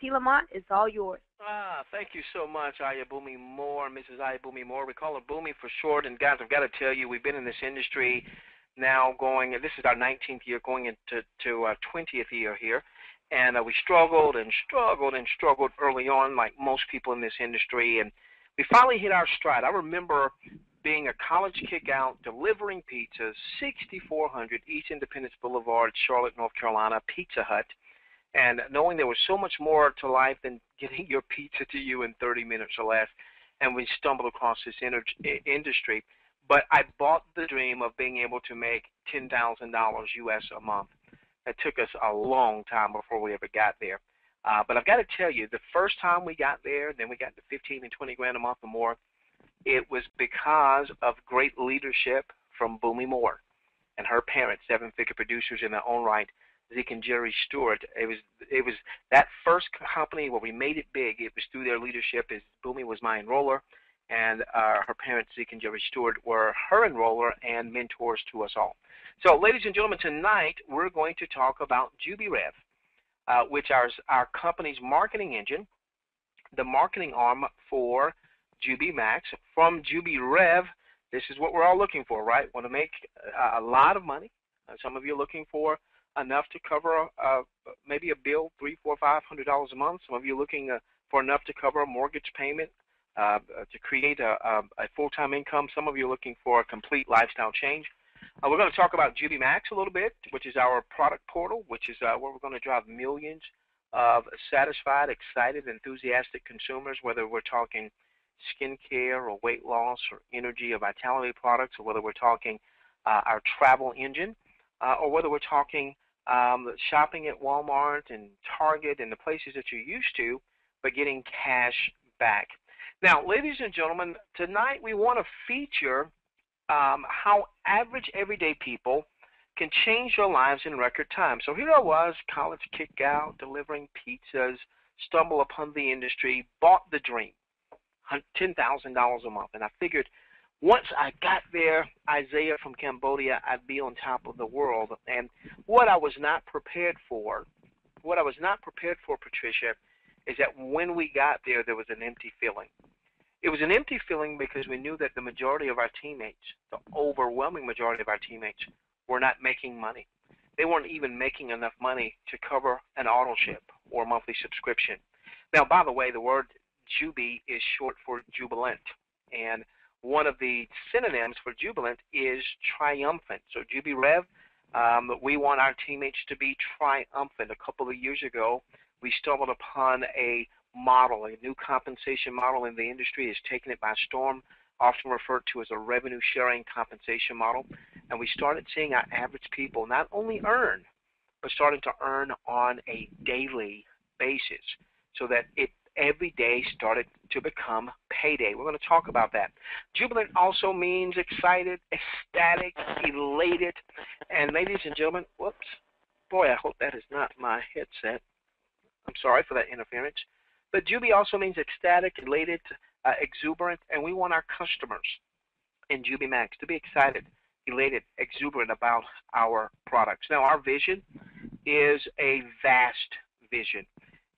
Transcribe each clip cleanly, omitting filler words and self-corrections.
T. Lamont, it's all yours. Thank you so much, Ayabumi Moore, Mrs. Ayabumi Moore. We call her Boomy for short. And guys, I've got to tell you, we've been in this industry now this is our 19th year, going into 20th year here. And we struggled and struggled and struggled early on, like most people in this industry. And we finally hit our stride. I remember being a college kick-out, delivering pizzas, 6400 East Independence Boulevard, Charlotte, North Carolina, Pizza Hut, and knowing there was so much more to life than getting your pizza to you in 30 minutes or less. And we stumbled across this industry. But I bought the dream of being able to make $10,000 US a month. It took us a long time before we ever got there. But I've got to tell you, the first time we got there, then we got to 15 and 20 grand a month or more, it was because of great leadership from Boomy Moore and her parents, seven-figure producers in their own right, Zeke and Jerry Stewart. It was that first company where we made it big. It was through their leadership. Boomy was my enroller, and her parents, Zeke and Jerry Stewart, were her enroller and mentors to us all. So, ladies and gentlemen, tonight we're going to talk about JubiRev, which is our company's marketing engine, the marketing arm for Jubi Max. From JubiRev, this is what we're all looking for, right? Want to make a lot of money. Some of you are looking for enough to cover maybe a bill, $300, $400, $500 a month. Some of you are looking for enough to cover a mortgage payment, to create a full-time income. Some of you are looking for a complete lifestyle change. We're going to talk about Jubi Max a little bit, which is our product portal, which is where we're going to drive millions of satisfied, excited, enthusiastic consumers, whether we're talking skincare or weight loss or energy or vitality products, or whether we're talking our travel engine, or whether we're talking shopping at Walmart and Target and the places that you're used to, but getting cash back. Now, ladies and gentlemen, tonight we want to feature how average everyday people can change their lives in record time. So here I was, college kick-out, delivering pizzas, stumble upon the industry, bought the dream, $10,000 a month. And I figured once I got there, Isaiah from Cambodia, I'd be on top of the world. And what I was not prepared for, Patricia, is that when we got there, there was an empty feeling. It was an empty feeling because we knew that the majority of our teammates, the overwhelming majority of our teammates, were not making money. They weren't even making enough money to cover an auto ship or a monthly subscription. Now, by the way, the word Jubi is short for jubilant, and one of the synonyms for jubilant is triumphant. So JubiRev, we want our teammates to be triumphant. A couple of years ago, we stumbled upon a model, a new compensation model in the industry. Has taken it by storm, often referred to as a revenue sharing compensation model. And we started seeing our average people not only earn, but starting to earn on a daily basis, so that every day started to become payday. We're going to talk about that. Jubilant also means excited, ecstatic, elated. And ladies and gentlemen, whoops, boy, I hope that is not my headset. I'm sorry for that interference. But Jubi also means ecstatic, elated, exuberant, and we want our customers in Jubi Max to be excited, elated, exuberant about our products. Now, our vision is a vast vision.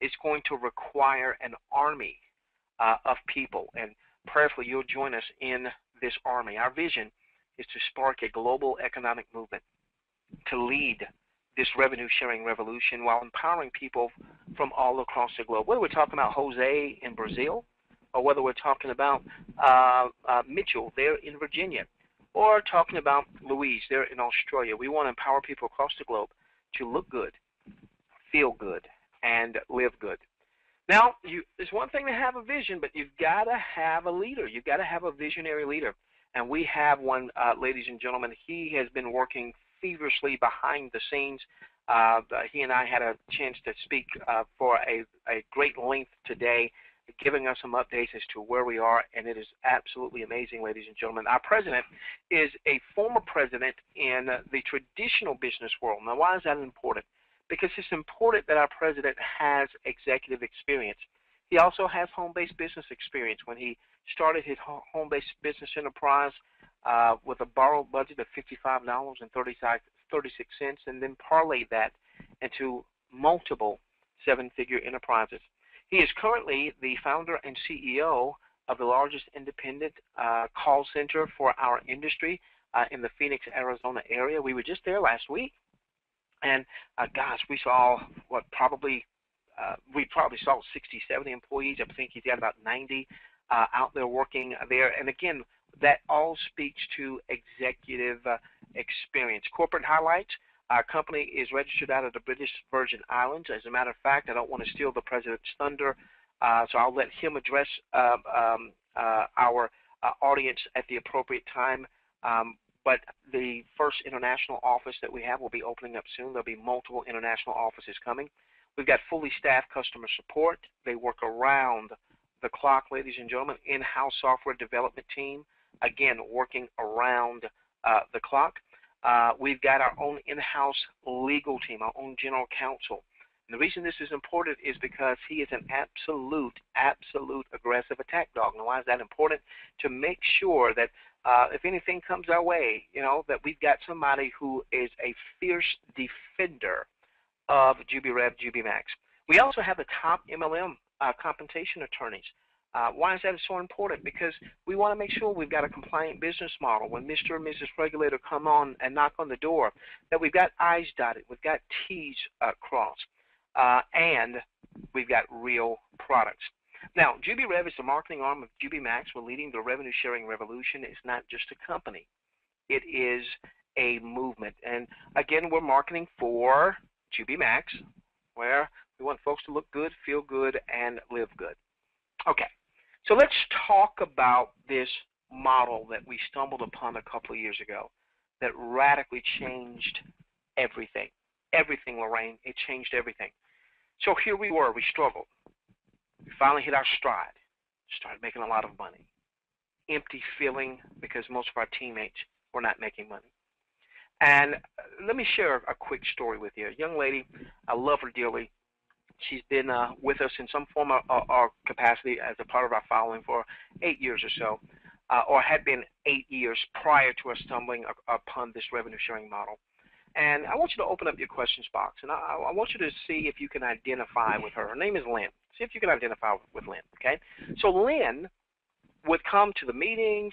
It's going to require an army of people, and prayerfully you'll join us in this army. Our vision is to spark a global economic movement, to lead this revenue-sharing revolution while empowering people from all across the globe. Whether we're talking about Jose in Brazil, or whether we're talking about Mitchell there in Virginia, or talking about Louise there in Australia, we want to empower people across the globe to look good, feel good, and live good. Now, it's one thing to have a vision, but you've got to have a leader. You've got to have a visionary leader. And we have one, ladies and gentlemen. He has been working feverishly behind the scenes. He and I had a chance to speak for a great length today, giving us some updates as to where we are, and it is absolutely amazing, ladies and gentlemen. Our president is a former president in the traditional business world. Now, why is that important? Because it's important that our president has executive experience. He also has home-based business experience. When he started his home-based business enterprise with a borrowed budget of $55.36, and then parlayed that into multiple seven-figure enterprises. He is currently the founder and CEO of the largest independent call center for our industry in the Phoenix, Arizona area. We were just there last week, and gosh, we saw we probably saw 60, 70 employees. I think he's got about 90 out there working there. And again, that all speaks to executive experience. Corporate highlights. Our company is registered out of the British Virgin Islands. As a matter of fact, I don't want to steal the president's thunder, so I'll let him address our audience at the appropriate time. But the first international office that we have will be opening up soon. There'll be multiple international offices coming. We've got fully staffed customer support. They work around the clock, ladies and gentlemen. In-house software development team, again, working around the clock. We've got our own in-house legal team, our own general counsel. And the reason this is important is because he is an absolute aggressive attack dog. Now, why is that important? To make sure that if anything comes our way, that we've got somebody who is a fierce defender of JubiRev, Jubi Max. We also have the top MLM compensation attorneys. Why is that so important? Because we want to make sure we've got a compliant business model. When Mr. or Mrs. Regulator come on and knock on the door, that we've got I's dotted, we've got T's crossed, and we've got real products. Now, JubiRev is the marketing arm of Jubi Max. We're leading the revenue sharing revolution. It's not just a company. It is a movement. And again, we're marketing for Jubi Max, where we want folks to look good, feel good, and live good. Okay, so let's talk about this model that we stumbled upon a couple of years ago that radically changed everything. Everything, Lorraine. It changed everything. So here we were. We struggled. We finally hit our stride. Started making a lot of money. Empty feeling because most of our teammates were not making money. And let me share a quick story with you. A young lady, I love her dearly. She's been with us in some form or capacity as a part of our following for 8 years or so, or had been 8 years prior to us stumbling upon this revenue sharing model. And I want you to open up your questions box, and I want you to see if you can identify with her. Her name is Lynn. See if you can identify with Lynn, okay? So Lynn would come to the meetings.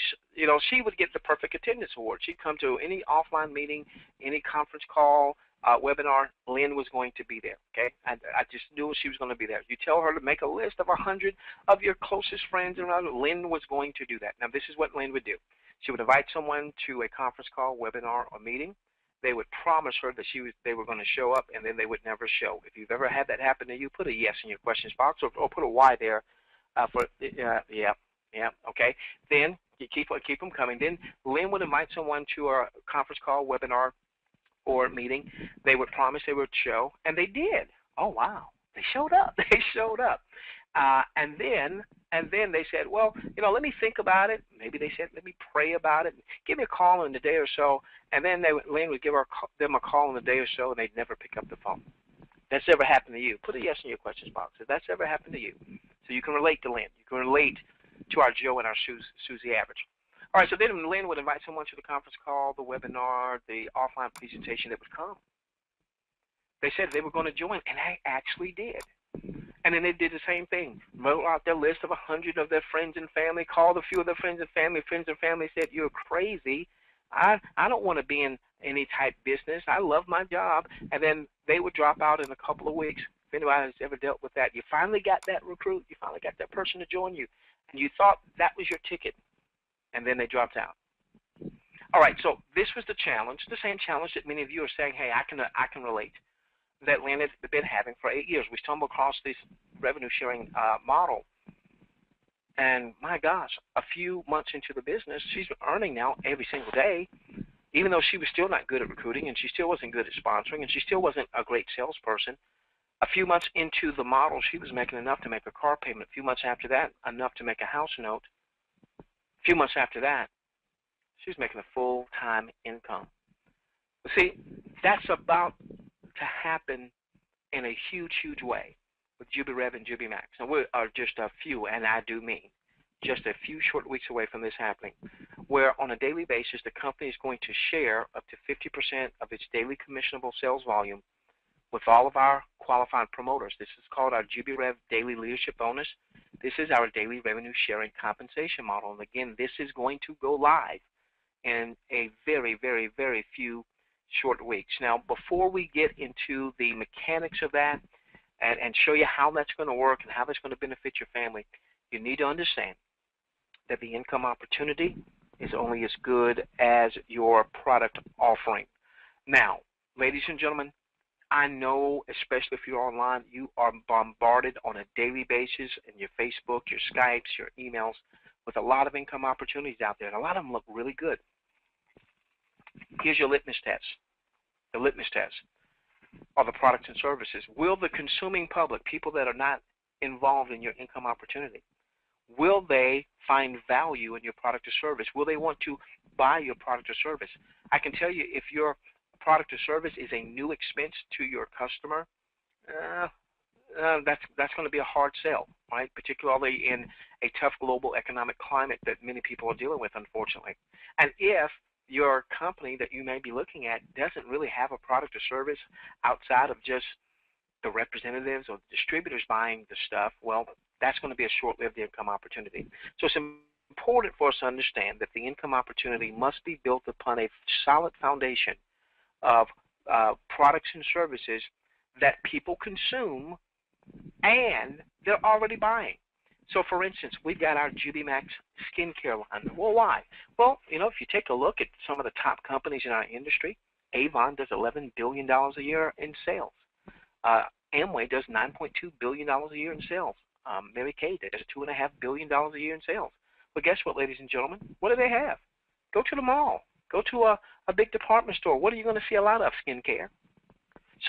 She would get the perfect attendance award. She'd come to any offline meeting, any conference call, webinar. Lynn was going to be there, okay? I just knew she was going to be there. You tell her to make a list of 100 of your closest friends around. Lynn was going to do that. Now, this is what Lynn would do. She would invite someone to a conference call, webinar, or meeting. They would promise her that they were going to show up, and then they would never show. If you've ever had that happen to you, put a yes in your questions box, or put a Y there for yeah, okay. Then you keep them coming. Then Lynn would invite someone to a conference call, webinar, or meeting. They would promise they would show, and they did. Oh, wow. They showed up. They showed up. And then they said, well, let me think about it. Maybe they said, let me pray about it. Give me a call in a day or so. And then Lynn would give them a call in a day or so, and they'd never pick up the phone. That's ever happened to you? Put a yes in your questions box if that's ever happened to you. So you can relate to Lynn. You can relate to our Joe and our Susie average. All right, so then Lynn would invite someone to the conference call, the webinar, the offline presentation that would come. They said they were going to join, and they actually did. And then they did the same thing. Wrote out their list of 100 of their friends and family, called a few of their friends and family. Friends and family said, you're crazy. I don't want to be in any type business. I love my job. And then they would drop out in a couple of weeks. If anybody has ever dealt with that, you finally got that recruit. You finally got that person to join you. And you thought that was your ticket. And then they dropped out. All right, so this was the challenge, the same challenge that many of you are saying, hey, I can relate, that Lynn has been having for 8 years. We stumbled across this revenue sharing model. And my gosh, a few months into the business, she's earning now every single day, even though she was still not good at recruiting, and she still wasn't good at sponsoring, and she still wasn't a great salesperson. A few months into the model, she was making enough to make a car payment. A few months after that, enough to make a house note. A few months after that, she was making a full-time income. But see, that's about to happen in a huge, huge way with JubiRev and Jubi Max. And we are just a few, and I do mean just a few short weeks away from this happening, where on a daily basis, the company is going to share up to 50% of its daily commissionable sales volume with all of our qualified promoters. This is called our JubiRev Daily Leadership Bonus. This is our daily revenue sharing compensation model. And again, this is going to go live in a very, very, very few short weeks. Now, before we get into the mechanics of that and show you how that's going to work and how that's going to benefit your family, you need to understand that the income opportunity is only as good as your product offering. Now, ladies and gentlemen, I know, especially if you're online, you are bombarded on a daily basis in your Facebook, your Skypes, your emails with a lot of income opportunities out there, and a lot of them look really good. Here's your litmus test. The litmus test are the products and services. Will the consuming public, people that are not involved in your income opportunity, will they find value in your product or service? Will they want to buy your product or service? I can tell you, if your product or service is a new expense to your customer, that's going to be a hard sell, right? Particularly in a tough global economic climate that many people are dealing with, unfortunately. And if your company that you may be looking at doesn't really have a product or service outside of just the representatives or the distributors buying the stuff, well, that's going to be a short-lived income opportunity. So it's important for us to understand that the income opportunity must be built upon a solid foundation of products and services that people consume and they're already buying. So, for instance, we've got our JubiMax skincare line. Well, why? Well, you know, if you take a look at some of the top companies in our industry, Avon does $11 billion a year in sales. Amway does $9.2 billion a year in sales. Mary Kay does $2.5 billion a year in sales. But guess what, ladies and gentlemen? What do they have? Go to the mall. Go to a big department store. What are you going to see a lot of? Skincare.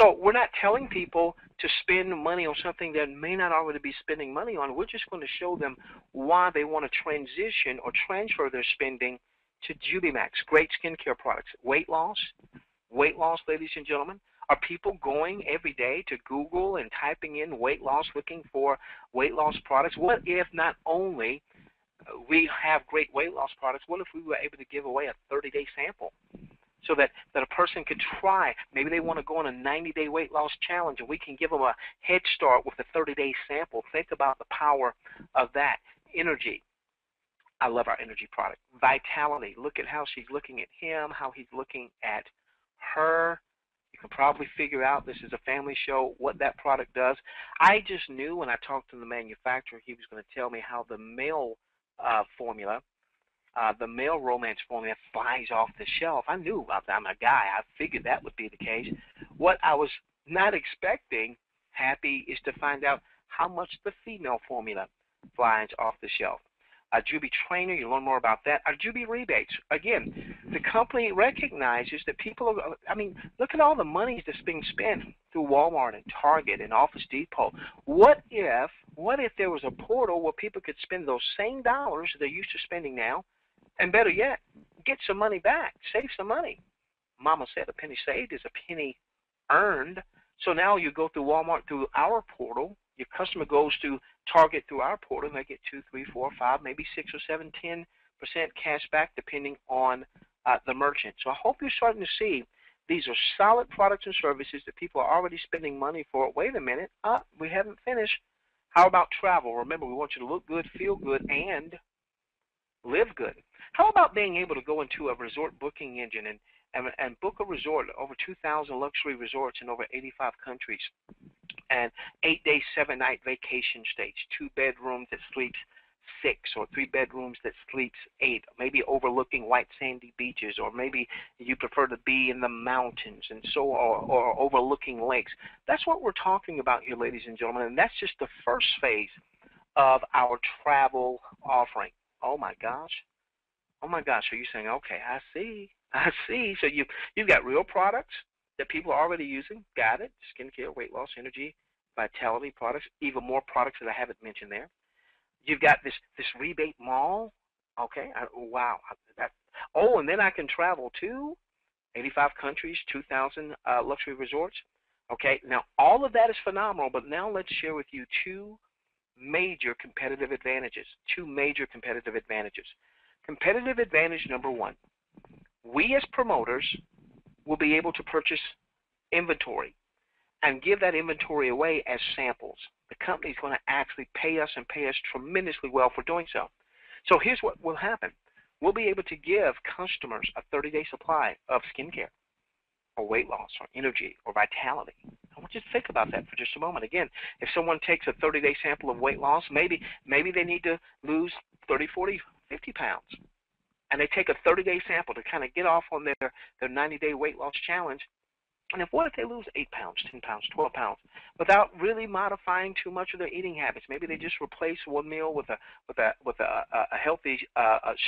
So we're not telling people to spend money on something that may not already be spending money on. We're just going to show them why they want to transition or transfer their spending to JubiMax, great skincare products. Weight loss, ladies and gentlemen. Are people going every day to Google and typing in weight loss, looking for weight loss products? What if not only we have great weight loss products, what if we were able to give away a 30-day sample so that a person could try? Maybe they want to go on a 90-day weight loss challenge, and we can give them a head start with a 30-day sample. Think about the power of that. Energy. I love our energy product. Vitality. Look at how she's looking at him, how he's looking at her. You can probably figure out, this is a family show, what that product does. I just knew when I talked to the manufacturer, he was going to tell me how the male formula, the male romance formula, flies off the shelf. I knew about that. I'm a guy. I figured that would be the case. What I was not expecting, Happy, is to find out how much the female formula flies off the shelf. Jubi Trainer, you learn more about that. Our Jubi Rebates, again, the company recognizes that people are, I mean, look at all the money that's being spent through Walmart and Target and Office Depot. What if there was a portal where people could spend those same dollars they're used to spending now, and better yet, get some money back, save some money? Mama said a penny saved is a penny earned. So now you go through Walmart through our portal. Your customer goes to Target through our portal, and they get 2, 3, 4, 5, maybe 6 or 7, 10% cash back depending on the merchant. So I hope you're starting to see these are solid products and services that people are already spending money for. Wait a minute, we haven't finished. How about travel? Remember, we want you to look good, feel good, and live good. How about being able to go into a resort booking engine and book a resort, over 2,000 luxury resorts in over 85 countries, and 8-day, 7-night vacation stays, 2 bedrooms that sleeps 6, or 3 bedrooms that sleeps 8, maybe overlooking white sandy beaches, or maybe you prefer to be in the mountains and so, or overlooking lakes. That's what we're talking about here, ladies and gentlemen, and that's just the first phase of our travel offering. Oh my gosh. Oh my gosh. So you're saying, okay, I see. So you've got real products that people are already using. Got it. Skincare, weight loss, energy, vitality products, even more products that I haven't mentioned there. You've got this rebate mall. Okay. Wow. And then I can travel to 85 countries, 2,000 luxury resorts. Okay. Now, all of that is phenomenal, but now let's share with you two major competitive advantages. Competitive advantage number one. We as promoters will be able to purchase inventory and give that inventory away as samples. The company's going to actually pay us and pay us tremendously well for doing so. So here's what will happen. We'll be able to give customers a 30-day supply of skincare or weight loss or energy or vitality. I want you to think about that for just a moment. Again, if someone takes a 30-day sample of weight loss, maybe they need to lose 30, 40, 50 pounds. And they take a 30-day sample to kind of get off on their 90-day weight loss challenge. And what if they lose 8 pounds, 10 pounds, 12 pounds without really modifying too much of their eating habits? Maybe they just replace one meal with a healthy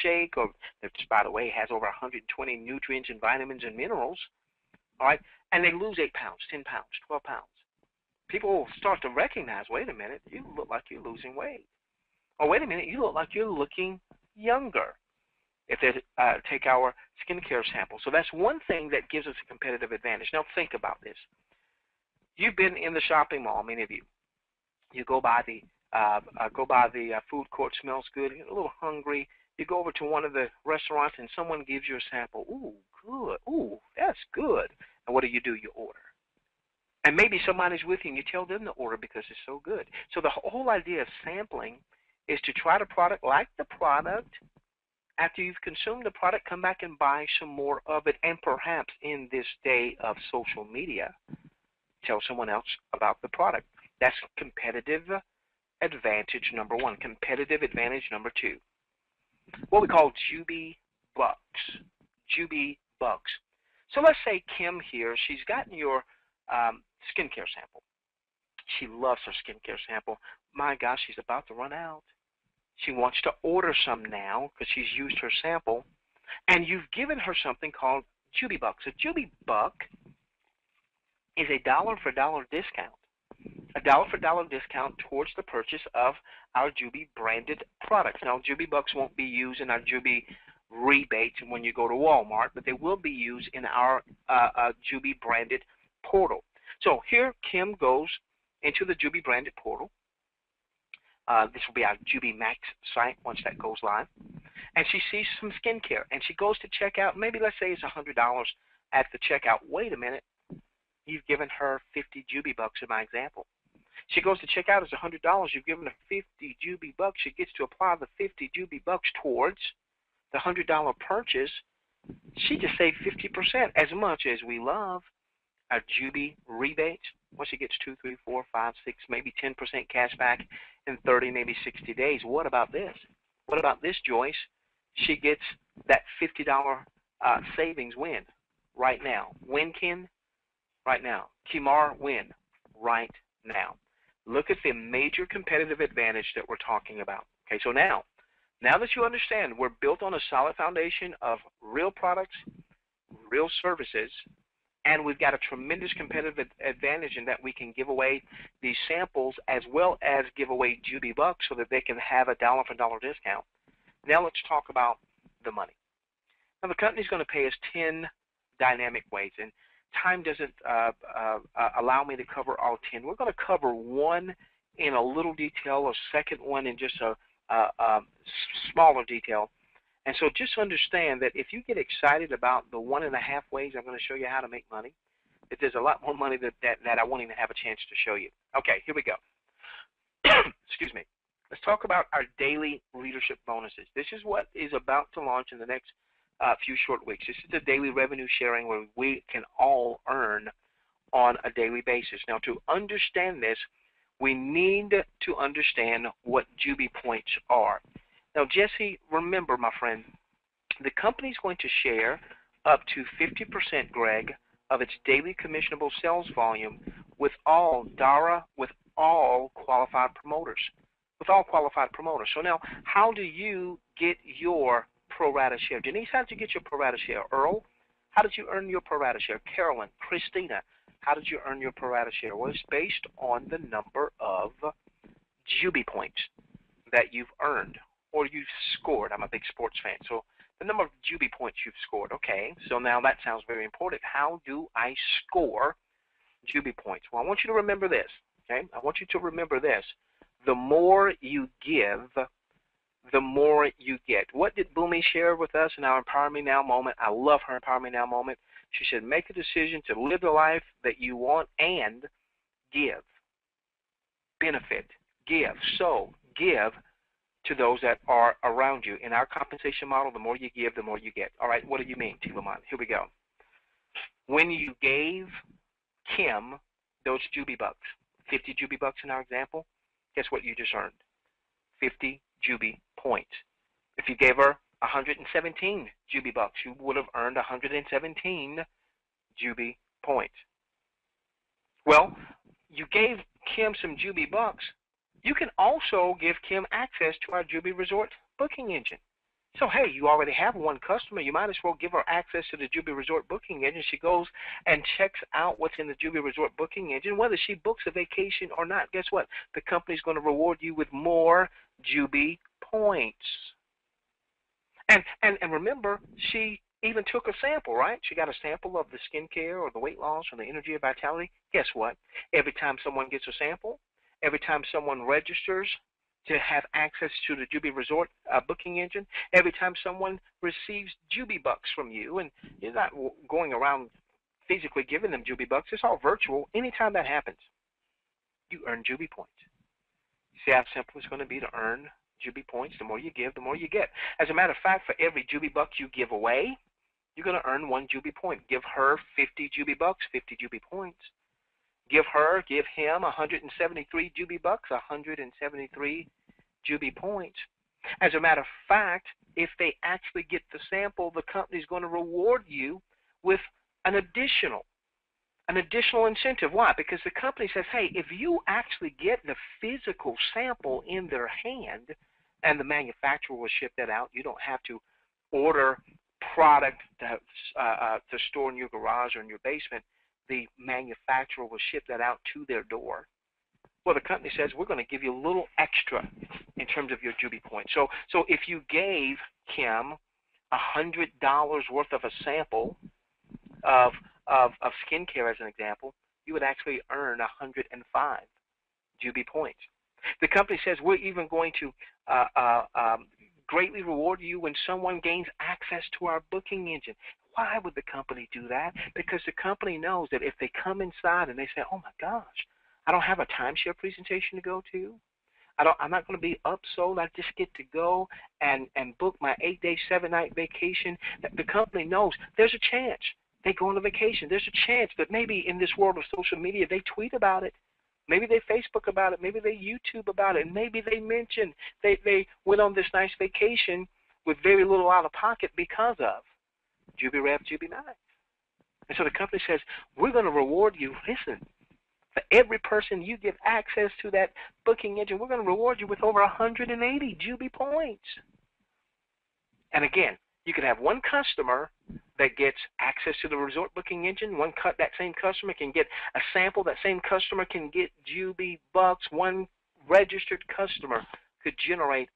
shake, or which, by the way, has over 120 nutrients and vitamins and minerals. All right, and they lose 8 pounds, 10 pounds, 12 pounds. People will start to recognize, wait a minute, you look like you're losing weight. Or wait a minute, you look like you're looking younger if they take our skincare sample. So that's one thing that gives us a competitive advantage. Now think about this. You've been in the shopping mall, many of you. You go by the food court, smells good, you get a little hungry. You go over to one of the restaurants and someone gives you a sample. Ooh, good. Ooh, that's good. And what do? You order. And maybe somebody's with you and you tell them to order because it's so good. So the whole idea of sampling is to try the product, like the product. After you've consumed the product, come back and buy some more of it, and perhaps in this day of social media, tell someone else about the product. That's competitive advantage number one. Competitive advantage number two. What we call Jubi Bucks. Jubi Bucks. So let's say Kim here, she's gotten your skincare sample. She loves her skincare sample. My gosh, she's about to run out. She wants to order some now because she's used her sample, and you've given her something called Jubi Bucks. A Jubi Buck is a dollar for dollar discount. A dollar for dollar discount towards the purchase of our Jubi branded products. Now, Jubi Bucks won't be used in our Jubi rebates when you go to Walmart, but they will be used in our Jubi branded portal. So here Kim goes into the Jubi branded portal. This will be our JubiMax site once that goes live. And she sees some skincare, and she goes to check out. Maybe let's say it's $100 at the checkout. Wait a minute. You've given her 50 Jubi Bucks in my example. She goes to check out. It's $100. You've given her 50 Jubi Bucks. She gets to apply the 50 Jubi Bucks towards the $100 purchase. She just saved 50%. As much as we love our Jubi rebates, once she gets 2, 3, 4, 5, 6, maybe 10% cash back in 30, maybe 60 days. What about this? What about this, Joyce? She gets that $50 savings when? Right now. When, Ken? Right now. Kimar, when? Right now. Look at the major competitive advantage that we're talking about. Okay, so now that you understand we're built on a solid foundation of real products, real services, and we've got a tremendous competitive advantage in that we can give away these samples as well as give away Jubi Bucks so that they can have a dollar for dollar discount. Now let's talk about the money. Now the company's going to pay us 10 dynamic ways, and time doesn't allow me to cover all 10. We're going to cover one in a little detail, a second one in just a smaller detail. And so just understand that if you get excited about the 1.5 ways I'm going to show you how to make money, that there's a lot more money that I won't even have a chance to show you. Okay, here we go. Excuse me. Let's talk about our daily leadership bonuses. This is what is about to launch in the next few short weeks. This is the daily revenue sharing where we can all earn on a daily basis. Now, to understand this, we need to understand what Jubi points are. Now, Jesse, remember, my friend, the company's going to share up to 50%, Greg, of its daily commissionable sales volume with all DARA, with all qualified promoters. With all qualified promoters. So now, how do you get your pro rata share? Denise, how did you get your pro rata share? Earl, how did you earn your pro rata share? Carolyn, Christina, how did you earn your pro rata share? Well, it's based on the number of Jubi points that you've earned or you've scored. I'm a big sports fan, so the number of Jubi points you've scored. Okay, so now that sounds very important. How do I score Jubi points? Well, I want you to remember this, okay? I want you to remember this. The more you give, the more you get. What did Boomy share with us in our Empower Me Now moment? I love her Empower Me Now moment. She said, make a decision to live the life that you want and give, benefit, give. So give to those that are around you. In our compensation model, the more you give, the more you get. All right, what do you mean, T. Lamont? Here we go. When you gave Kim those Jubi bucks, 50 Jubi bucks in our example, guess what you just earned? 50 Jubi points. If you gave her 117 Jubi bucks, you would have earned 117 Jubi points. Well, you gave Kim some Jubi bucks. You can also give Kim access to our Jubi Resort booking engine. So, hey, you already have one customer. You might as well give her access to the Jubi Resort booking engine. She goes and checks out what's in the Jubi Resort booking engine. Whether she books a vacation or not, guess what? The company's going to reward you with more Jubi points. And remember, she even took a sample, right? She got a sample of the skincare or the weight loss or the energy or vitality. Guess what? Every time someone gets a sample, every time someone registers to have access to the Jubi Resort booking engine, every time someone receives Jubi bucks from you, and you're not going around physically giving them Jubi bucks, it's all virtual. Anytime that happens, you earn Jubi points. See how simple it's going to be to earn Jubi points? The more you give, the more you get. As a matter of fact, for every Jubi buck you give away, you're going to earn 1 Jubi point. Give her 50 Jubi bucks, 50 Jubi points. Give him 173 Jubi bucks, 173 Jubi points. As a matter of fact, if they actually get the sample, the company's going to reward you with an additional incentive. Why? Because the company says, hey, if you actually get the physical sample in their hand, and the manufacturer will ship that out, you don't have to order product to store in your garage or in your basement. The manufacturer will ship that out to their door. Well, the company says, we're going to give you a little extra in terms of your Jubi points. So if you gave Kim $100 worth of a sample of skincare, as an example, you would actually earn 105 Jubi points. The company says, we're even going to greatly reward you when someone gains access to our booking engine. Why would the company do that? Because the company knows that if they come inside and they say, oh my gosh, I don't have a timeshare presentation to go to. I'm not going to be upsold. I just get to go and book my 8-day, 7-night vacation. The company knows there's a chance they go on a vacation. There's a chance that maybe in this world of social media they tweet about it. Maybe they Facebook about it. Maybe they YouTube about it. And maybe they mention they went on this nice vacation with very little out of pocket because of JubiRev, Jubi Max. And so the company says, we're going to reward you. Listen, for every person you give access to that booking engine, we're going to reward you with over 180 Jubi points. And again, you could have one customer that gets access to the resort booking engine. That same customer can get a sample. That same customer can get Jubi bucks. One registered customer could generate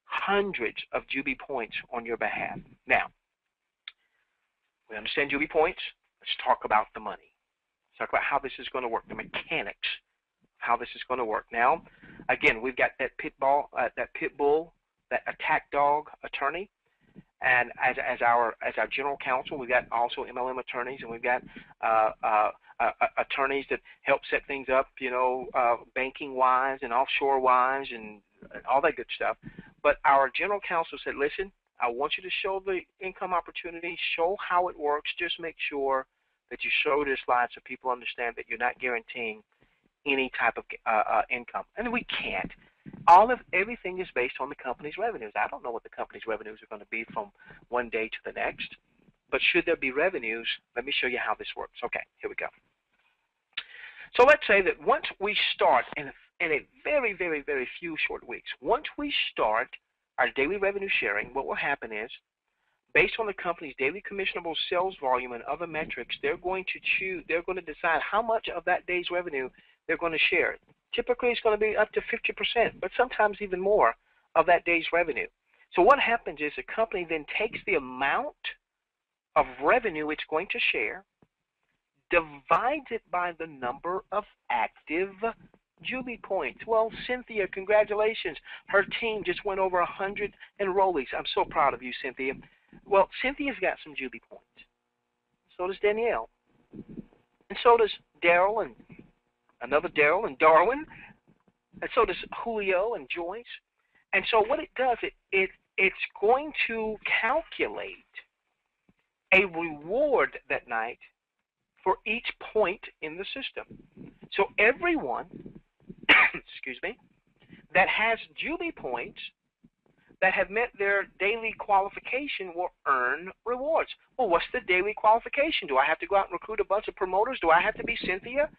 hundreds of Jubi points on your behalf. Now, we understand Jubi points. Let's talk about the money. Let's talk about how this is going to work, the mechanics of how this is going to work. Now, again, we've got that pit bull, that attack dog attorney. And as our general counsel, we've got also MLM attorneys, and we've got attorneys that help set things up, banking wise and offshore wise and all that good stuff. But our general counsel said, listen, I want you to show the income opportunity, show how it works. Just make sure that you show this slide so people understand that you're not guaranteeing any type of income. And we can't. Everything is based on the company's revenues. I don't know what the company's revenues are going to be from one day to the next, but should there be revenues, let me show you how this works. Okay, here we go. So let's say that once we start in a very, very, very few short weeks, once we start our daily revenue sharing, what will happen is, based on the company's daily commissionable sales volume and other metrics, they're going to decide how much of that day's revenue they're going to share. Typically, it's going to be up to 50%, but sometimes even more of that day's revenue. So what happens is the company then takes the amount of revenue it's going to share, divides it by the number of active Jubi points. Well, Cynthia, congratulations. Her team just went over 100 enrollees. I'm so proud of you, Cynthia. Well, Cynthia's got some Jubi points. So does Danielle. And so does Daryl and another Daryl in Darwin, and so does Julio and Joyce. And so what it does, it's going to calculate a reward that night for each point in the system. So everyone, excuse me, that has Jubi points that have met their daily qualification will earn rewards. Well, what's the daily qualification? Do I have to go out and recruit a bunch of promoters? Do I have to be Cynthia,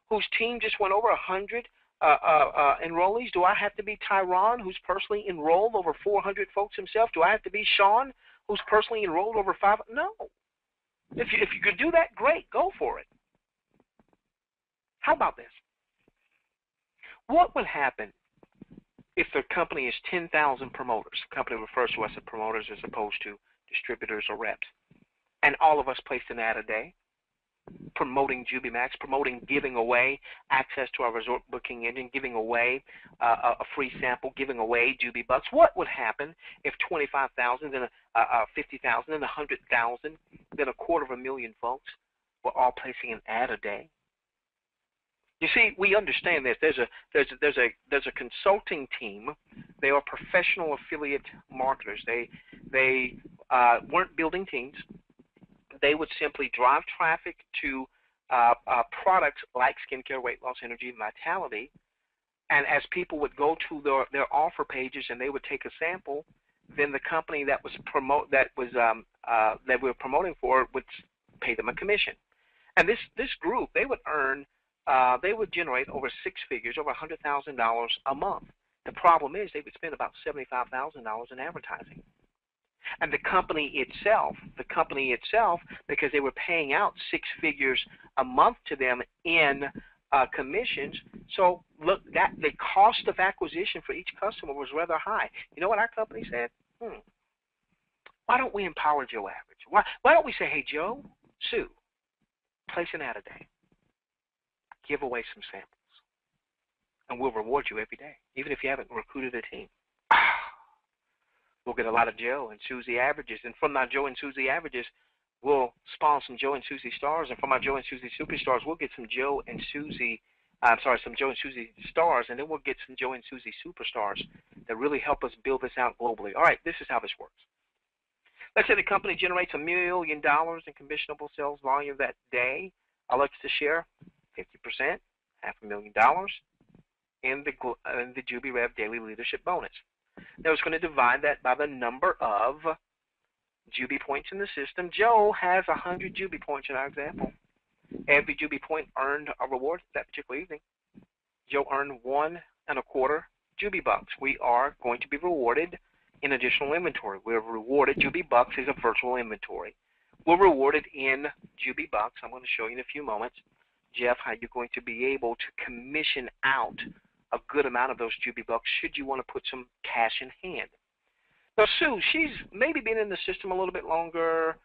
whose team just went over 100 enrollees? Do I have to be Tyron, who's personally enrolled over 400 folks himself? Do I have to be Sean, who's personally enrolled over 500? No. If you could do that, great, go for it. How about this? What would happen if the company is 10,000 promoters? The company refers to us as promoters as opposed to distributors or reps. And all of us placed an ad a day, promoting JubiMax, promoting giving away access to our resort booking engine, giving away a free sample, giving away Jubi Bucks. What would happen if 25,000, then 50,000, then 100,000, then 250,000 folks were all placing an ad a day? You see, we understand this. There's a consulting team. They are professional affiliate marketers. They weren't building teams. They would simply drive traffic to products like skincare, weight loss, energy, and vitality. And as people would go to their offer pages and they would take a sample, then the company that we were promoting for would pay them a commission. And this group, they would earn. They would generate over 6 figures, over $100,000 a month. The problem is they would spend about $75,000 in advertising. And the company itself, because they were paying out 6 figures a month to them in commissions, so look, that the cost of acquisition for each customer was rather high. You know what our company said? Why don't we empower Joe Average? Why don't we say, hey, Joe, Sue, place an ad a day. Give away some samples, and we'll reward you every day, even if you haven't recruited a team. We'll get a lot of Joe and Susie averages, and from our Joe and Susie averages, we'll spawn some Joe and Susie stars, and from our Joe and Susie superstars, we'll get some Joe and Susie, some Joe and Susie stars, and then we'll get some Joe and Susie superstars that really help us build this out globally. All right, this is how this works. Let's say the company generates $1 million in commissionable sales volume that day. I'd like to share 50%, $500,000 in the Jubi Rev Daily Leadership Bonus. Now it's going to divide that by the number of Jubi points in the system. Joe has 100 Jubi points in our example. Every Jubi point earned a reward that particular evening. Joe earned 1 1/4 Jubi Bucks. We are going to be rewarded in additional inventory. We're rewarded. Jubi Bucks is a virtual inventory. We're rewarded in Jubi Bucks. I'm going to show you in a few moments, Jeff, how you're going to be able to commission out a good amount of those Jubi Bucks should you want to put some cash in hand. Now, Sue, she's maybe been in the system a little bit longer.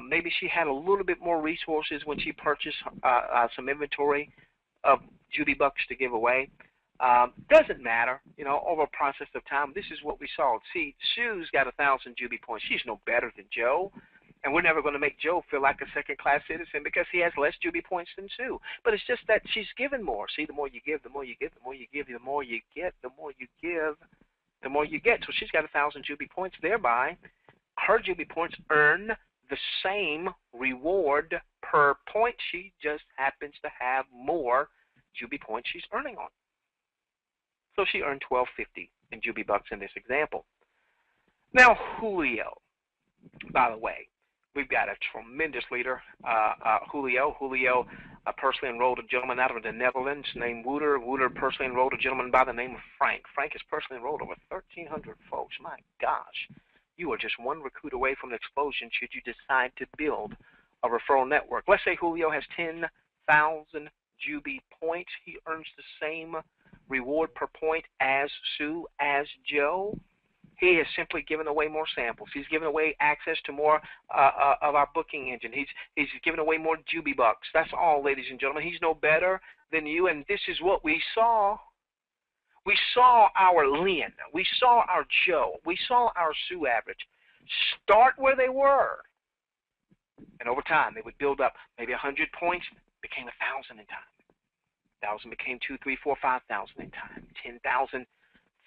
Maybe she had a little bit more resources when she purchased some inventory of Jubi Bucks to give away. Doesn't matter, over a process of time. This is what we saw. See, Sue's got 1,000 Jubi points. She's no better than Joe. And we're never going to make Joe feel like a second-class citizen because he has less Jubi points than Sue. But it's just that she's given more. See, the more you give, the more you get, the more you give, the more you get, the more you give, the more you get. So she's got 1,000 Jubi points. Thereby, her Jubi points earn the same reward per point. She just happens to have more Jubi points she's earning on. So she earned $1,250 in Jubi Bucks in this example. Now, Julio, by the way, we've got a tremendous leader, Julio. Julio personally enrolled a gentleman out of the Netherlands named Wouter. Wouter personally enrolled a gentleman by the name of Frank. Frank has personally enrolled over 1,300 folks. My gosh, you are just one recruit away from an explosion should you decide to build a referral network. Let's say Julio has 10,000 Jubi points. He earns the same reward per point as Sue, as Joe. He has simply given away more samples. He's given away access to more of our booking engine. He's given away more Jubi Bucks. That's all, ladies and gentlemen. He's no better than you, and this is what we saw. We saw our Lynn. We saw our Joe. We saw our Sue average start where they were, and over time they would build up. Maybe 100 points became 1,000 in time. 1,000 became 2, 3, 4, 5,000 in time. 10,000,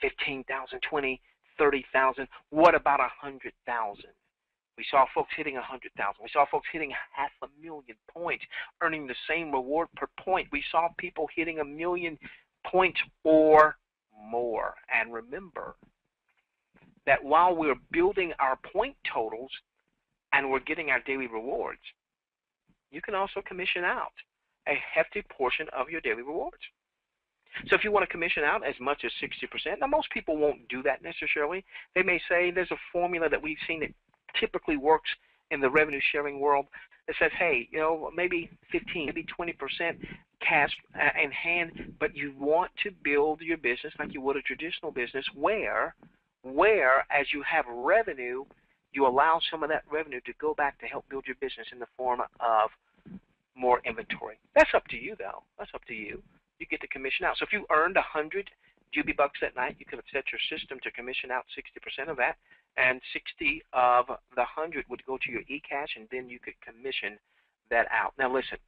15,000, 20, 30,000. What about 100,000? We saw folks hitting 100,000. We saw folks hitting 500,000 points, earning the same reward per point. We saw people hitting 1,000,000 points or more. And remember that while we're building our point totals and we're getting our daily rewards, you can also commission out a hefty portion of your daily rewards. So if you want to commission out as much as 60%, now most people won't do that necessarily. They may say there's a formula that we've seen that typically works in the revenue sharing world that says, hey, you know, maybe 15, maybe 20% cash in hand, but you want to build your business like you would a traditional business where as you have revenue, you allow some of that revenue to go back to help build your business in the form of more inventory. That's up to you, though. That's up to you. You get to commission out. So if you earned 100 Jubi bucks that night, you could have set your system to commission out 60% of that, and 60 of the 100 would go to your eCash, and then you could commission that out. Now listen,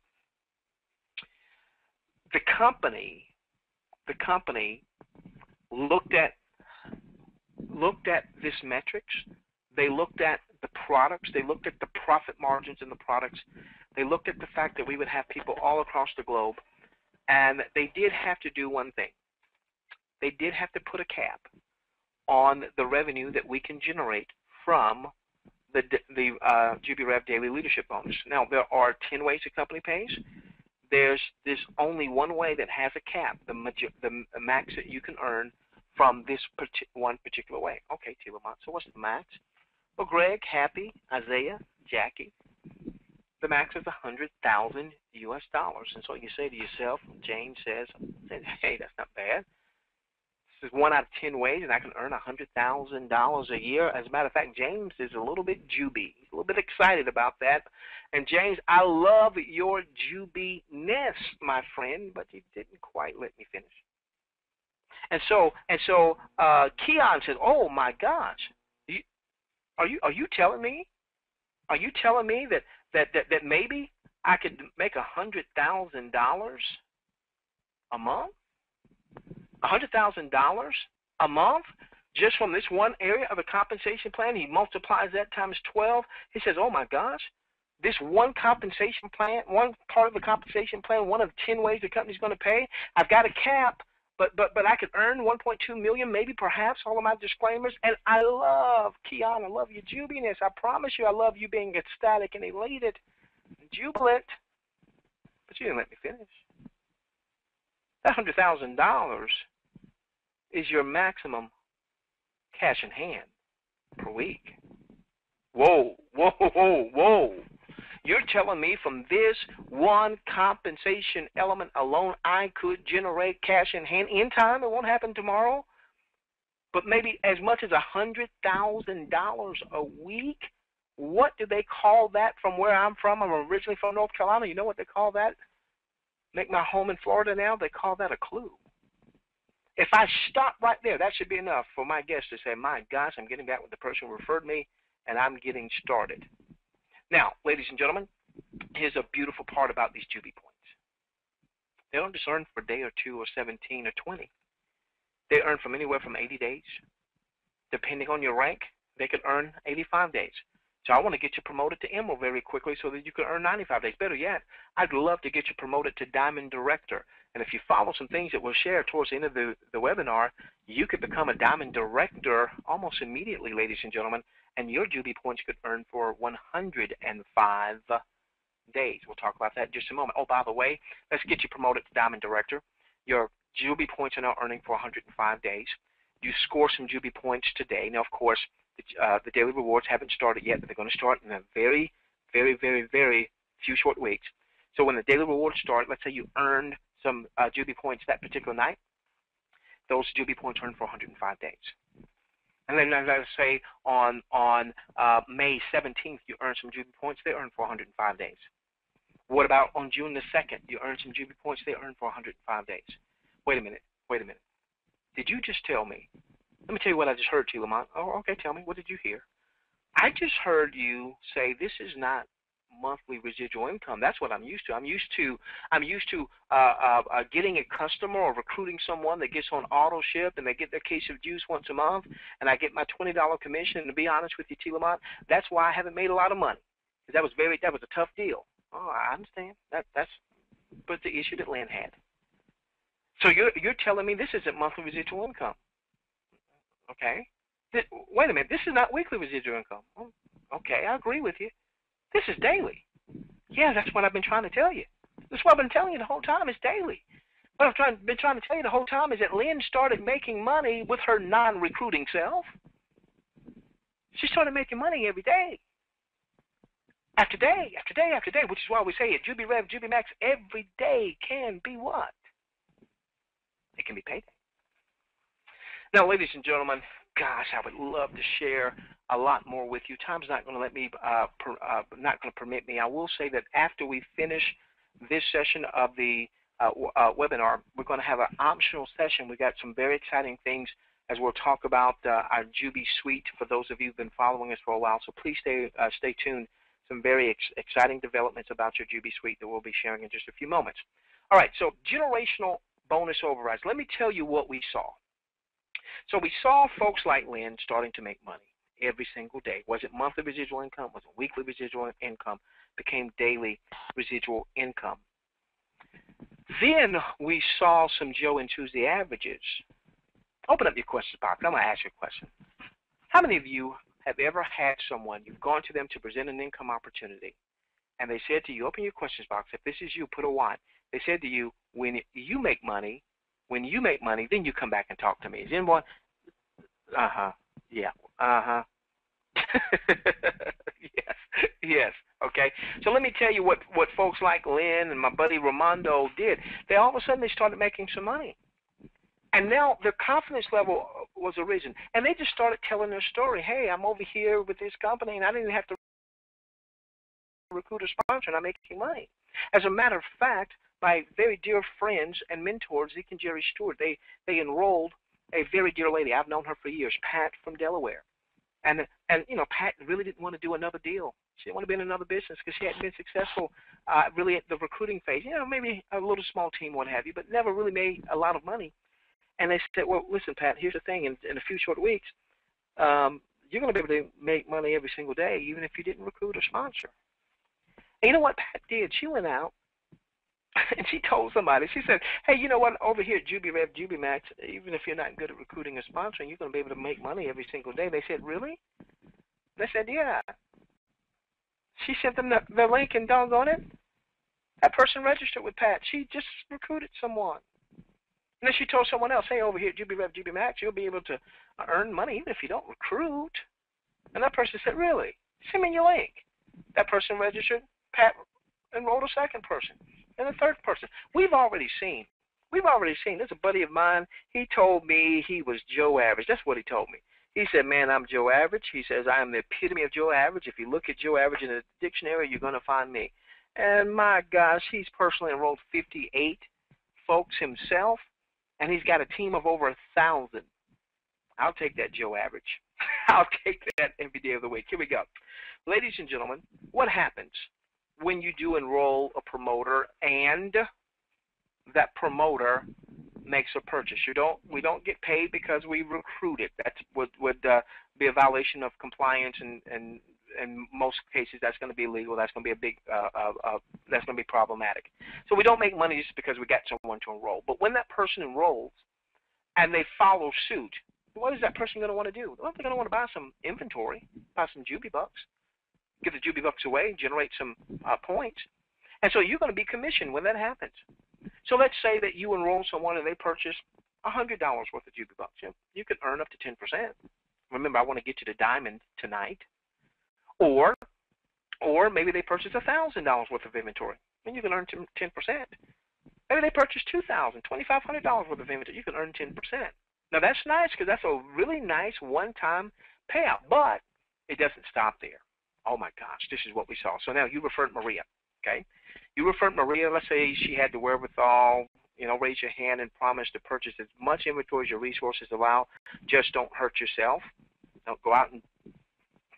the company looked at this metrics. They looked at the products. They looked at the profit margins in the products. They looked at the fact that we would have people all across the globe, and they did have to do one thing. They did have to put a cap on the revenue that we can generate from the JubiRev Daily Leadership Bonus. Now, there are 10 ways the company pays. There's only one way that has a cap, the max that you can earn from this one particular way. Okay, Tilamont, so what's the max? Well, Greg, Happy, Isaiah, Jackie, the max is $100,000 US. And so you say to yourself, James says, hey, that's not bad. This is 1 out of 10 ways, and I can earn $100,000 a year. As a matter of fact, James is a little bit Jubi. He's a little bit excited about that. And James, I love your Jubi-ness, my friend, but you didn't quite let me finish. And so Keon says, "Oh my gosh, are you telling me? Are you telling me that maybe I could make $100,000 a month? $100,000 a month just from this one area of a compensation plan?" He multiplies that times 12. He says, "Oh my gosh, this one compensation plan, one part of the compensation plan, one of 10 ways the company's going to pay. I've got a cap, but I could earn 1.2 million, maybe, perhaps." All of my disclaimers. And I love, Keon, I love your Jubiness. I promise you, I love you being ecstatic and elated and jubilant. But you didn't let me finish. That $100,000 is your maximum cash in hand per week. Whoa, whoa, whoa, whoa. You're telling me from this one compensation element alone, I could generate cash in hand in time? It won't happen tomorrow. But maybe as much as $100,000 a week? What do they call that from where I'm from? I'm originally from North Carolina. You know what they call that? Make my home in Florida now? They call that a clue. If I stop right there, that should be enough for my guest to say, my gosh, I'm getting back with the person who referred me, and I'm getting started. Now, ladies and gentlemen, here's a beautiful part about these Jubi points. They don't just earn for a day or 2 or 17 or 20. They earn from anywhere from 80 days. Depending on your rank, they could earn 85 days. So I want to get you promoted to Emerald very quickly so that you can earn 95 days. Better yet, I'd love to get you promoted to Diamond Director. And if you follow some things that we'll share towards the end of the webinar, you could become a Diamond Director almost immediately, ladies and gentlemen, and your Jubi points could earn for 105 days. We'll talk about that in just a moment. Oh, by the way, let's get you promoted to Diamond Director. Your Jubi points are now earning for 105 days. You score some Jubi points today. Now, of course, the daily rewards haven't started yet, but they're going to start in a very, very, very, very few short weeks. So when the daily rewards start, let's say you earned some Jubi points that particular night, those Jubi points earn for 105 days. And then let's say on May 17th, you earn some Jubi points, they earn for 105 days. What about on June the 2nd, you earn some Jubi points, they earn for 105 days. Wait a minute. Did you just tell me? Let me tell you what I just heard, T. Lamont. Oh, okay, tell me. What did you hear? I just heard you say this is not monthly residual income. That's what I'm used to. I'm used to getting a customer or recruiting someone that gets on auto ship and they get their case of juice once a month, and I get my $20 commission. And to be honest with you, T. Lamont, that's why I haven't made a lot of money, because that was a tough deal. Oh, I understand. That's the issue that Lynn had. So you're telling me this isn't monthly residual income? Okay. Wait a minute. This is not weekly residual income. Oh, okay, I agree with you. This is daily. Yeah, that's what I've been trying to tell you. That's what I've been telling you the whole time. It's daily. What I've been trying to tell you the whole time is that Lynn started making money with her non-recruiting self. She started making money every day. After day, after day, after day, which is why we say at Jubi Rev, Jubi Max, every day can be what? It can be payday. Now, ladies and gentlemen, gosh, I would love to share a lot more with you. Time's not going to let me, not going to permit me. I will say that after we finish this session of the webinar, we're going to have an optional session. We've got some very exciting things as we'll talk about our Jubi Suite for those of you who've been following us for a while. So please stay tuned. Some very exciting developments about your Jubi Suite that we'll be sharing in just a few moments. All right, so generational bonus overrides. Let me tell you what we saw. So we saw folks like Lynn starting to make money every single day. Was it monthly residual income? Was it weekly residual income? Became daily residual income. Then we saw some Joe and Tuesday averages. Open up your questions box. I'm going to ask you a question. How many of you have ever had someone, you've gone to them to present an income opportunity, and they said to you, open your questions box, if this is you, put a 1. They said to you, when you make money, then you come back and talk to me. Is anyone? Yeah. Yes. Okay. So let me tell you what folks like Lynn and my buddy Ramondo did. They all of a sudden they started making some money. And now their confidence level was arisen. And they just started telling their story. Hey, I'm over here with this company, and I didn't even have to recruit a sponsor, and I'm making money. As a matter of fact, my very dear friends and mentors, Zeke and Jerry Stewart, they enrolled a very dear lady. I've known her for years, Pat from Delaware. And you know, Pat really didn't want to do another deal. She didn't want to be in another business because she hadn't been successful really at the recruiting phase. You know, maybe a little small team, what have you, but never really made a lot of money. And they said, well, listen, Pat, here's the thing. In a few short weeks, you're going to be able to make money every single day, even if you didn't recruit a sponsor. And you know what Pat did? She went out and she told somebody. She said, hey, you know what? Over here at Jubi Rev, Jubi Max, even if you're not good at recruiting a sponsor, you're going to be able to make money every single day. They said, really? They said, yeah. She sent them the link, and doggone it, that person registered with Pat. She just recruited someone. And then she told someone else, hey, over here at Jubi Rev, Jubi Max, you'll be able to earn money even if you don't recruit. And that person said, really? Send me your link. That person registered. Pat enrolled a second person and a third person. We've already seen. There's a buddy of mine. He told me he was Joe Average. That's what he told me. He said, man, I'm Joe Average. He says, I am the epitome of Joe Average. If you look at Joe Average in the dictionary, you're going to find me. And my gosh, he's personally enrolled 58 folks himself. And he's got a team of over 1,000. I'll take that, Joe Average. I'll take that every day of the week. Here we go. Ladies and gentlemen, what happens when you do enroll a promoter and that promoter makes a purchase? We don't get paid because we recruited. That would be a violation of compliance, and in most cases that's going to be illegal. That's going to be a big that's going to be problematic. So we don't make money just because we got someone to enroll. But when that person enrolls and they follow suit, what is that person going to want to do? Well, they're going to want to buy some inventory, buy some Jubi bucks, give the Jubi bucks away, generate some points. And so you're going to be commissioned when that happens. So let's say that you enroll someone and they purchase $100 worth of Jubi bucks. You can earn up to 10%. Remember, I want to get you to diamond tonight. Or maybe they purchase $1,000 worth of inventory, and you can earn 10%. Maybe they purchase $2,000, $2,500 worth of inventory. You can earn 10%. Now that's nice because that's a really nice one-time payout, but it doesn't stop there. Oh my gosh, this is what we saw. So now you referred Maria, okay? You referred Maria. Let's say she had the wherewithal. Raise your hand and promise to purchase as much inventory as your resources allow. Just don't hurt yourself. Don't go out and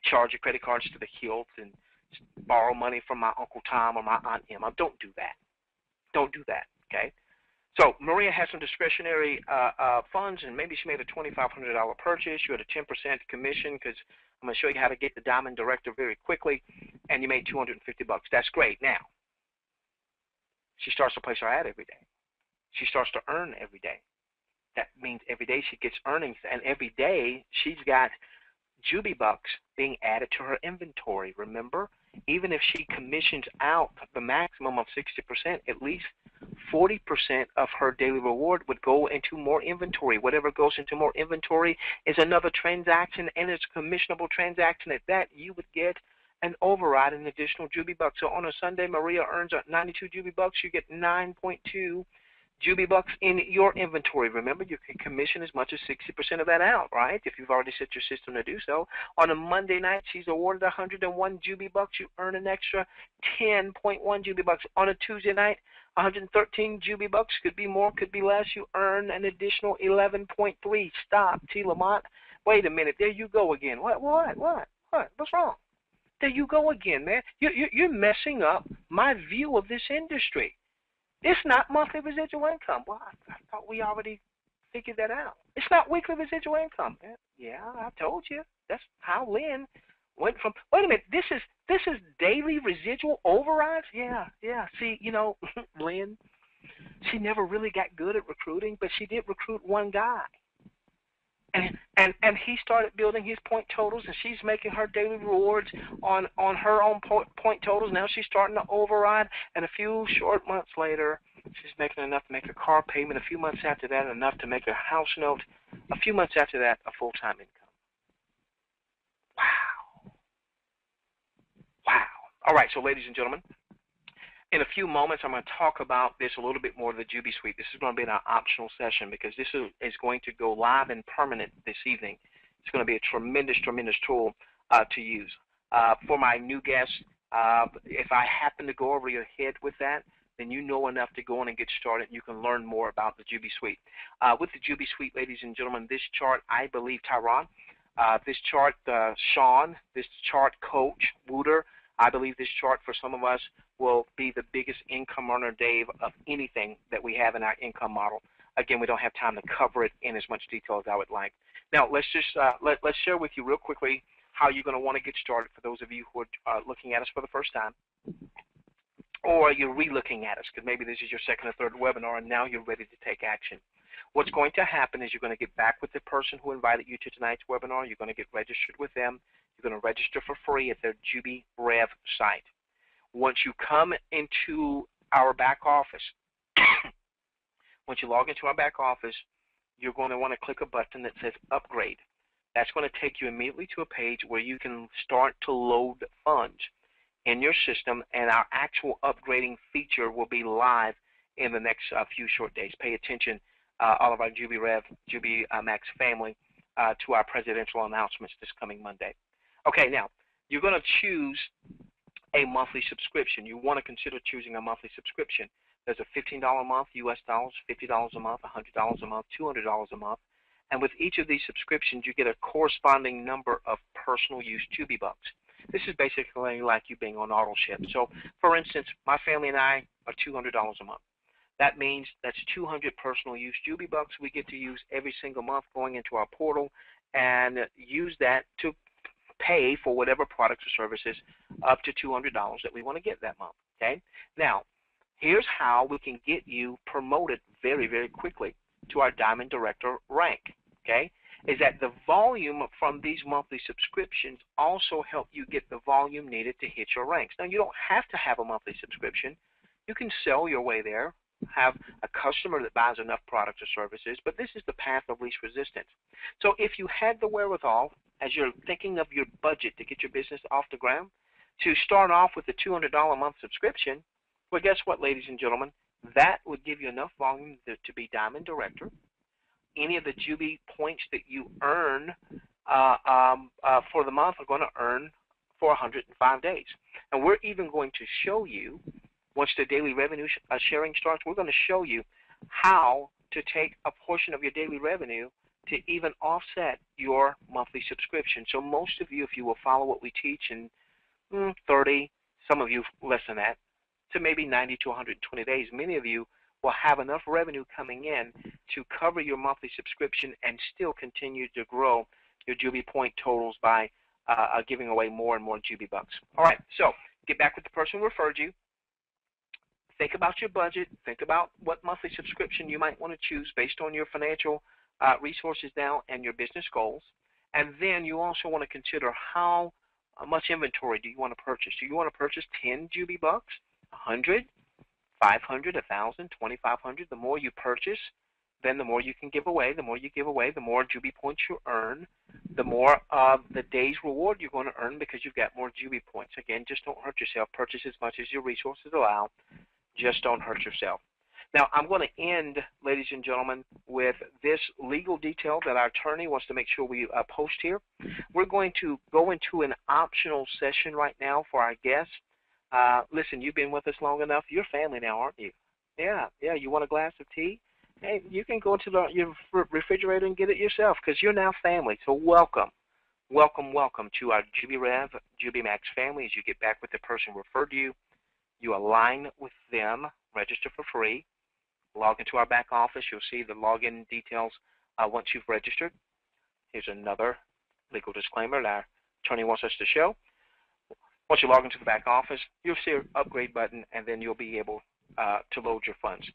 charge your credit cards to the hilt and borrow money from my Uncle Tom or my Aunt Emma. Don't do that. Don't do that, okay? So Maria has some discretionary funds, and maybe she made a $2,500 purchase. You had a 10% commission because I'm going to show you how to get the Diamond Director very quickly, and you made $250. That's great. Now, she starts to place her ad every day. She starts to earn every day. That means every day she gets earnings, and every day she's got JubiBucks being added to her inventory. Remember, even if she commissions out the maximum of 60%, at least 40% of her daily reward would go into more inventory. Whatever goes into more inventory is another transaction, and it's a commissionable transaction. At that, you would get an override, an additional JubiBucks. So on a Sunday, Maria earns 92 JubiBucks. You get 9.2 JubiBucks in your inventory. Remember, you can commission as much as 60% of that out, right? If you've already set your system to do so. On a Monday night, she's awarded 101 JubiBucks. You earn an extra 10.1 JubiBucks. On a Tuesday night, 113 JubiBucks. Could be more, could be less. You earn an additional 11.3. Stop, T. Lamont. Wait a minute. There you go again. What? What's wrong? There you go again, man. You're messing up my view of this industry. It's not monthly residual income. Well, I thought we already figured that out. It's not weekly residual income. Yeah, I told you. That's how Lynn went from. Wait a minute. This is daily residual overrides. Yeah. See, you know, Lynn, she never really got good at recruiting, but she did recruit one guy. And he started building his point totals, and she's making her daily rewards on her own point totals. Now she's starting to override, and a few short months later, she's making enough to make a car payment. A few months after that, enough to make a house note. A few months after that, a full-time income. Wow. All right, so ladies and gentlemen, in a few moments, I'm going to talk about this a little bit more, the Jubi Suite. This is going to be an optional session because this is going to go live and permanent this evening. It's going to be a tremendous tool to use. For my new guests, if I happen to go over your head with that, then you know enough to go in and get started, and you can learn more about the Jubi Suite. With the Jubi Suite, ladies and gentlemen, this chart, I believe, Tyron, this chart, Sean, this chart, Coach, Wooter, I believe this chart for some of us will be the biggest income earner, Dave, of anything that we have in our income model. Again, we don't have time to cover it in as much detail as I would like. Now, let's just let's share with you real quickly how you're going to want to get started for those of you who are looking at us for the first time, or you're re-looking at us because maybe this is your second or third webinar and now you're ready to take action. What's going to happen is you're going to get back with the person who invited you to tonight's webinar. You're going to get registered with them. You're going to register for free at their JubiRev site. Once you come into our back office, once you log into our back office, you're going to want to click a button that says Upgrade. That's going to take you immediately to a page where you can start to load funds in your system, and our actual upgrading feature will be live in the next few short days. Pay attention, all of our JubiRev, JubiMax family, to our presidential announcements this coming Monday. Okay, now, you're going to choose a monthly subscription. You want to consider choosing a monthly subscription. There's a $15 a month US dollars, $50 a month, $100 a month, $200 a month. And with each of these subscriptions, you get a corresponding number of personal use JubiBucks. This is basically like you being on auto ship. So, for instance, my family and I are $200 a month. That means that's 200 personal use JubiBucks we get to use every single month going into our portal and use that to pay for whatever products or services up to $200 that we want to get that month, okay? Now, here's how we can get you promoted very, very quickly to our Diamond Director rank, okay? Is that the volume from these monthly subscriptions also help you get the volume needed to hit your ranks. Now, you don't have to have a monthly subscription. You can sell your way there, have a customer that buys enough products or services, but this is the path of least resistance. So if you had the wherewithal, as you're thinking of your budget to get your business off the ground, to start off with a $200 a month subscription, well, guess what, ladies and gentlemen? That would give you enough volume to be Diamond Director. Any of the Jubi points that you earn for the month are going to earn for 105 days. And we're even going to show you, once the daily revenue sharing starts, we're going to show you how to take a portion of your daily revenue to even offset your monthly subscription. So most of you, if you will follow what we teach and 30, some of you less than that, to maybe 90 to 120 days. Many of you will have enough revenue coming in to cover your monthly subscription and still continue to grow your Jubi point totals by giving away more and more Jubi bucks. All right, so get back with the person who referred you. Think about your budget. Think about what monthly subscription you might want to choose based on your financial resources now and your business goals. And then you also want to consider how much inventory do you want to purchase. Do you want to purchase 10 Jubi bucks, 100, 500, 1,000, 2,500? The more you purchase, then the more you can give away. The more you give away, the more Jubi points you earn, the more of the day's reward you're going to earn because you've got more Jubi points. Again, just don't hurt yourself. Purchase as much as your resources allow. Just don't hurt yourself. Now, I'm going to end, ladies and gentlemen, with this legal detail that our attorney wants to make sure we post here. We're going to go into an optional session right now for our guests. Listen, you've been with us long enough. You're family now, aren't you? Yeah. You want a glass of tea? Hey, you can go to your refrigerator and get it yourself because you're now family. So welcome to our JubiRev, Jubi Max family. As you get back with the person who referred you, you align with them, register for free, log into our back office. You'll see the login details once you've registered. Here's another legal disclaimer that our attorney wants us to show. Once you log into the back office, you'll see an upgrade button, and then you'll be able to load your funds.